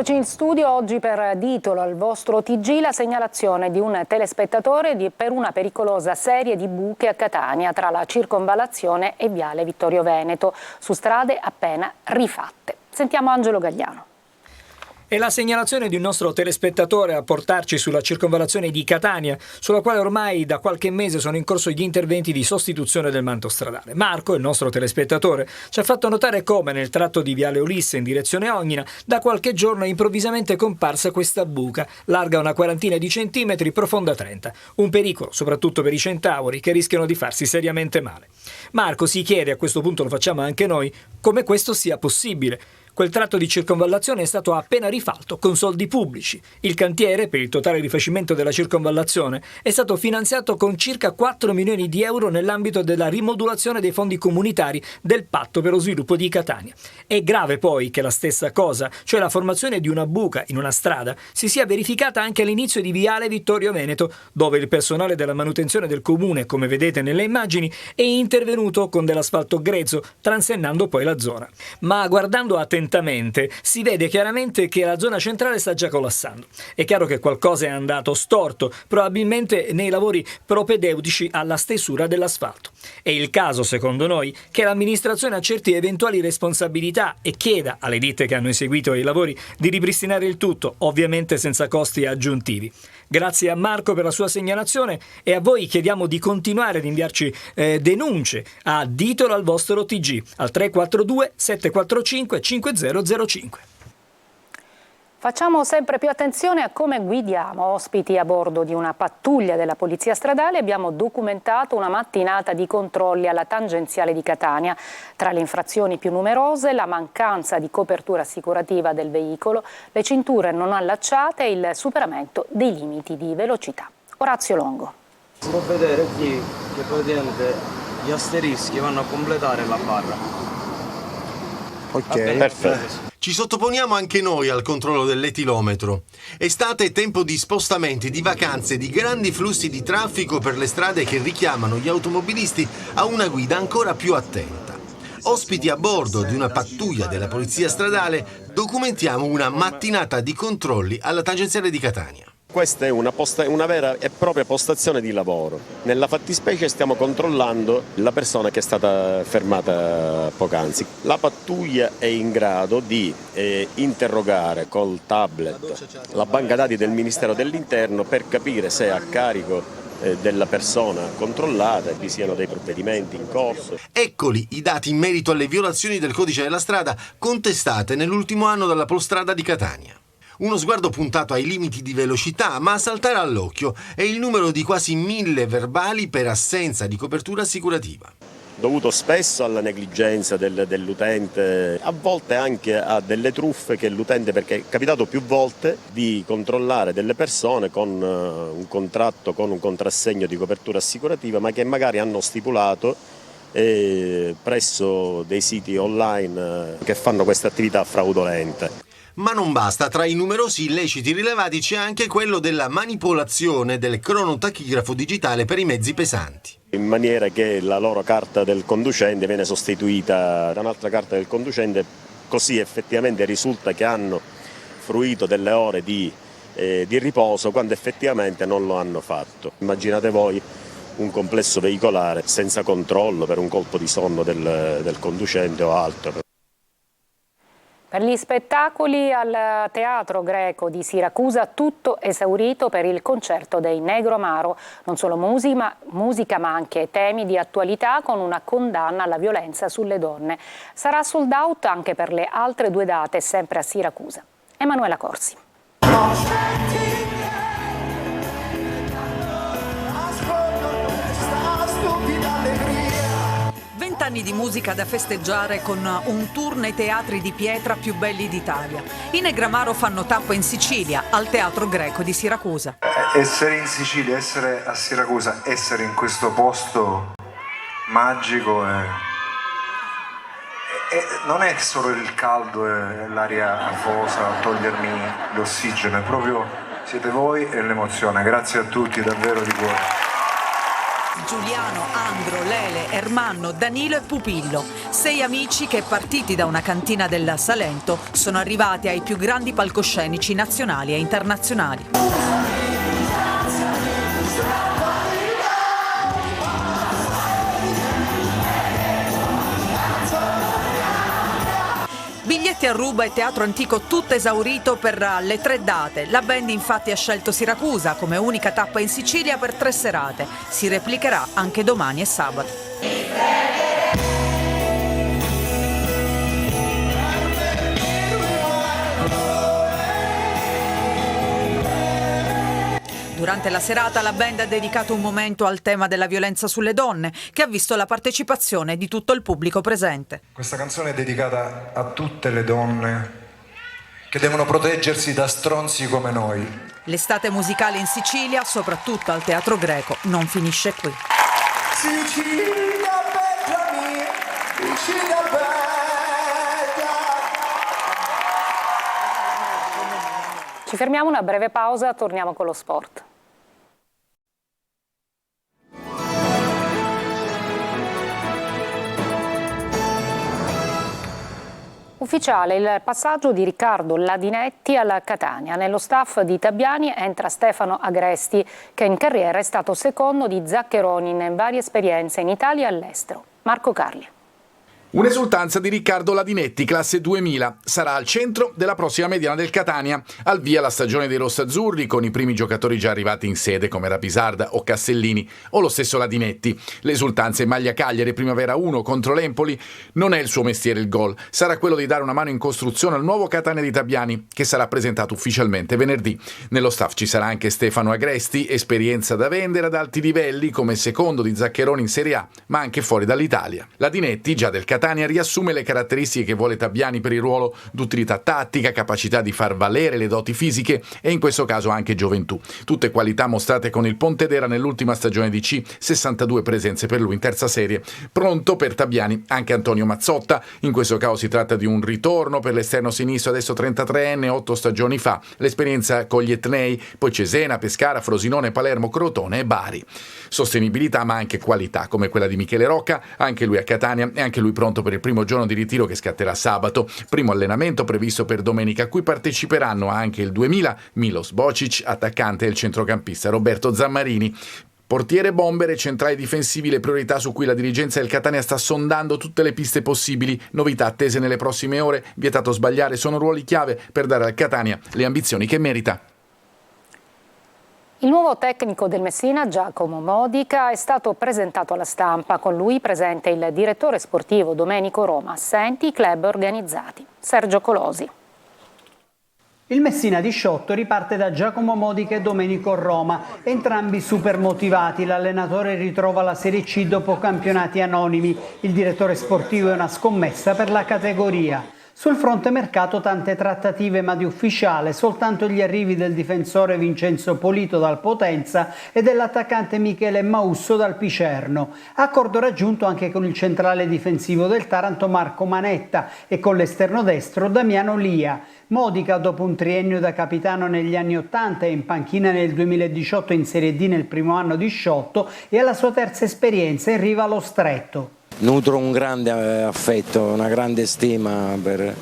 Eccoci in studio oggi per Ditolo al vostro TG la segnalazione di un telespettatore per una pericolosa serie di buche a Catania tra la circonvallazione e Viale Vittorio Veneto su strade appena rifatte. Sentiamo Angelo Gagliano. È la segnalazione di un nostro telespettatore a portarci sulla circonvallazione di Catania, sulla quale ormai da qualche mese sono in corso gli interventi di sostituzione del manto stradale. Marco, il nostro telespettatore, ci ha fatto notare come nel tratto di Viale Ulisse in direzione Ognina da qualche giorno è improvvisamente comparsa questa buca, larga una quarantina di centimetri, profonda 30. Un pericolo, soprattutto per i centauri, che rischiano di farsi seriamente male. Marco si chiede, a questo punto lo facciamo anche noi, come questo sia possibile. Quel tratto di circonvallazione è stato appena rifatto con soldi pubblici. Il cantiere, per il totale rifacimento della circonvallazione, è stato finanziato con circa 4 milioni di euro nell'ambito della rimodulazione dei fondi comunitari del Patto per lo Sviluppo di Catania. È grave poi che la stessa cosa, cioè la formazione di una buca in una strada, si sia verificata anche all'inizio di Viale Vittorio Veneto, dove il personale della manutenzione del comune, come vedete nelle immagini, è intervenuto con dell'asfalto grezzo, transennando poi la zona. Ma guardando attentamente si vede chiaramente che la zona centrale sta già collassando. È chiaro che qualcosa è andato storto, probabilmente nei lavori propedeutici alla stesura dell'asfalto. È il caso, secondo noi, che l'amministrazione accerti eventuali responsabilità e chieda alle ditte che hanno eseguito i lavori di ripristinare il tutto, ovviamente senza costi aggiuntivi. Grazie a Marco per la sua segnalazione e a voi chiediamo di continuare ad inviarci denunce a Ditolo al vostro TG al 342 745 5005. Facciamo sempre più attenzione a come guidiamo. Ospiti a bordo di una pattuglia della Polizia Stradale abbiamo documentato una mattinata di controlli alla tangenziale di Catania. Tra le infrazioni più numerose, la mancanza di copertura assicurativa del veicolo, le cinture non allacciate e il superamento dei limiti di velocità. Orazio Longo. Si può vedere qui che praticamente gli asterischi vanno a completare la barra. Ok, perfetto. Ci sottoponiamo anche noi al controllo dell'etilometro. Estate è tempo di spostamenti, di vacanze, di grandi flussi di traffico per le strade che richiamano gli automobilisti a una guida ancora più attenta. Ospiti a bordo di una pattuglia della Polizia Stradale, documentiamo una mattinata di controlli alla tangenziale di Catania. Questa è una vera e propria postazione di lavoro. Nella fattispecie stiamo controllando la persona che è stata fermata poc'anzi. La pattuglia è in grado di interrogare col tablet la banca dati del Ministero dell'Interno per capire se è a carico della persona controllata e vi siano dei provvedimenti in corso. Eccoli i dati in merito alle violazioni del codice della strada contestate nell'ultimo anno dalla Polstrada di Catania. Uno sguardo puntato ai limiti di velocità, ma a saltare all'occhio è il numero di quasi 1000 verbali per assenza di copertura assicurativa. Dovuto spesso alla negligenza dell'utente, a volte anche a delle truffe che l'utente, perché è capitato più volte di controllare delle persone con un contratto, con un contrassegno di copertura assicurativa, ma che magari hanno stipulato presso dei siti online che fanno questa attività fraudolenta. Ma non basta, tra i numerosi illeciti rilevati c'è anche quello della manipolazione del cronotachigrafo digitale per i mezzi pesanti. In maniera che la loro carta del conducente viene sostituita da un'altra carta del conducente, così effettivamente risulta che hanno fruito delle ore di riposo quando effettivamente non lo hanno fatto. Immaginate voi un complesso veicolare senza controllo per un colpo di sonno del conducente o altro. Per gli spettacoli al Teatro Greco di Siracusa tutto esaurito per il concerto dei Negro Amaro. Non solo musica ma anche temi di attualità con una condanna alla violenza sulle donne. Sarà sold out anche per le altre 2 date sempre a Siracusa. Emanuela Corsi. 20 anni di musica da festeggiare con un tour nei teatri di pietra più belli d'Italia. I Negramaro fanno tappa in Sicilia, al Teatro Greco di Siracusa. Essere in Sicilia, essere a Siracusa, essere in questo posto magico non è solo il caldo e l'aria afosa a togliermi l'ossigeno, è proprio siete voi e l'emozione. Grazie a tutti, davvero di cuore. Giuliano, Andro, Lele, Ermanno, Danilo e Pupillo. 6 amici che, partiti da una cantina del Salento, sono arrivati ai più grandi palcoscenici nazionali e internazionali. Biglietti a ruba e teatro antico tutto esaurito per le 3 date. La band infatti ha scelto Siracusa come unica tappa in Sicilia per 3 serate. Si replicherà anche domani e sabato. Durante la serata la band ha dedicato un momento al tema della violenza sulle donne, che ha visto la partecipazione di tutto il pubblico presente. Questa canzone è dedicata a tutte le donne che devono proteggersi da stronzi come noi. L'estate musicale in Sicilia, soprattutto al Teatro Greco, non finisce qui. Ci fermiamo, una breve pausa, torniamo con lo sport. Ufficiale il passaggio di Riccardo Ladinetti alla Catania. Nello staff di Tabiani entra Stefano Agresti, che in carriera è stato secondo di Zaccheroni in varie esperienze in Italia e all'estero. Marco Carli. Un'esultanza di Riccardo Ladinetti, classe 2000, sarà al centro della prossima mediana del Catania. Al via la stagione dei rossazzurri con i primi giocatori già arrivati in sede come Rapisarda o Castellini o lo stesso Ladinetti. L'esultanza in maglia Cagliari Primavera 1 contro l'Empoli non è il suo mestiere il gol, sarà quello di dare una mano in costruzione al nuovo Catania di Tabiani che sarà presentato ufficialmente venerdì. Nello staff ci sarà anche Stefano Agresti, esperienza da vendere ad alti livelli come secondo di Zaccheroni in Serie A ma anche fuori dall'Italia. Ladinetti, già del Catania, riassume le caratteristiche che vuole Tabiani per il ruolo d'utilità tattica, capacità di far valere le doti fisiche e in questo caso anche gioventù. Tutte qualità mostrate con il Pontedera nell'ultima stagione di C, 62 presenze per lui in terza serie. Pronto per Tabiani anche Antonio Mazzotta, in questo caso si tratta di un ritorno per l'esterno sinistro, adesso 33enne, 8 stagioni fa, l'esperienza con gli etnei, poi Cesena, Pescara, Frosinone, Palermo, Crotone e Bari. Sostenibilità ma anche qualità come quella di Michele Rocca, anche lui a Catania e anche lui pronto per il primo giorno di ritiro che scatterà sabato. Primo allenamento previsto per domenica a cui parteciperanno anche il 2000 Milos Bocic, attaccante, e il centrocampista Roberto Zammarini. Portiere, bomber e centrali difensivi le priorità su cui la dirigenza del Catania sta sondando tutte le piste possibili. Novità attese nelle prossime ore, vietato sbagliare, sono ruoli chiave per dare al Catania le ambizioni che merita. Il nuovo tecnico del Messina, Giacomo Modica, è stato presentato alla stampa. Con lui presente il direttore sportivo Domenico Roma, assenti i club organizzati. Sergio Colosi. Il Messina di Sciotto riparte da Giacomo Modica e Domenico Roma, entrambi super motivati. L'allenatore ritrova la Serie C dopo campionati anonimi. Il direttore sportivo è una scommessa per la categoria. Sul fronte mercato tante trattative, ma di ufficiale soltanto gli arrivi del difensore Vincenzo Polito dal Potenza e dell'attaccante Michele Mausso dal Picerno. Accordo raggiunto anche con il centrale difensivo del Taranto Marco Manetta e con l'esterno destro Damiano Lia. Modica, dopo un triennio da capitano negli anni 80 e in panchina nel 2018 in Serie D nel primo anno di Sciotto, è alla sua terza esperienza in riva allo Stretto. Nutro un grande affetto, una grande stima per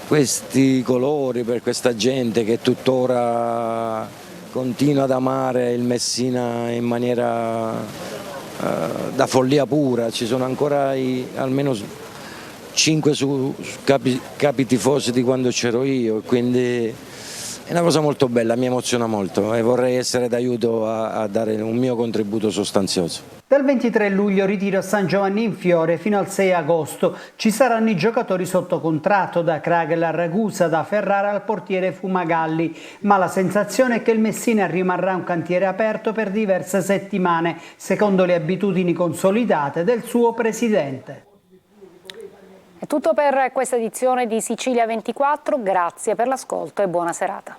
questi colori, per questa gente che tuttora continua ad amare il Messina in maniera da follia pura. Ci sono ancora almeno 5 capi tifosi di quando c'ero io, quindi è una cosa molto bella, mi emoziona molto e vorrei essere d'aiuto a dare un mio contributo sostanzioso. Dal 23 luglio ritiro a San Giovanni in Fiore fino al 6 agosto. Ci saranno i giocatori sotto contratto, da Kragel a Ragusa, da Ferrara al portiere Fumagalli, ma la sensazione è che il Messina rimarrà un cantiere aperto per diverse settimane, secondo le abitudini consolidate del suo presidente. È tutto per questa edizione di Sicilia 24, grazie per l'ascolto e buona serata.